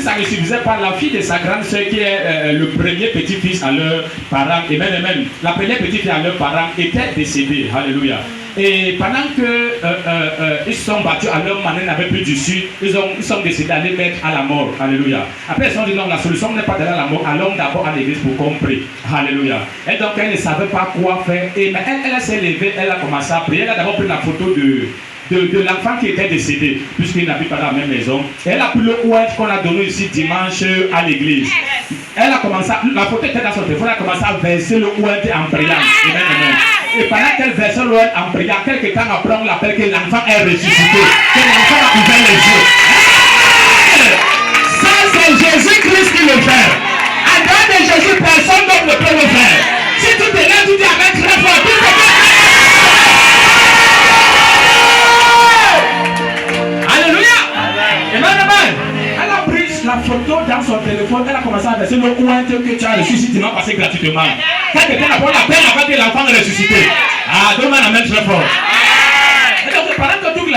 ça ne suffisait pas, la fille de sa grande soeur qui est le premier petit-fils à leurs parents, et même la première petite-fille à leurs parents était décédée. Alléluia. Et pendant que ils sont battus à leur manière, n'avaient plus d'issue, ils sont décidés d'aller mettre à la mort. Alléluia. Après, ils ont dit non, la solution n'est pas d'aller à la mort, allons d'abord à l'église pour qu'on prie. Alléluia. Et donc, elle ne savait pas quoi faire. Et mais elle s'est levée, elle a commencé à prier. Elle a d'abord pris la photo de l'enfant qui était décédé, puisqu'il n'habite pas dans la même maison. Et elle a pris le oued qu'on a donné ici dimanche à l'église. Elle a commencé, la photo était dans son téléphone, elle a commencé à verser le oued en priant. Amen, amen. Et pendant qu'elle versait le oued en priant, quelques temps après, on l'appelle que l'enfant est ressuscité, que l'enfant a ouvert les yeux. Ça, c'est Jésus-Christ qui le fait. À dehors de Jésus, personne d'autre ne peut le faire. Si tu te lèves, tu dis avec très fort, tu te lèves. Elle a pris la photo dans son téléphone, elle a commencé à verser le ouin que tu as reçu si tu m'as passé gratuitement. Quelqu'un a pris la peine avant que l'enfant est ressuscité. Ah, donne-moi la main très fort.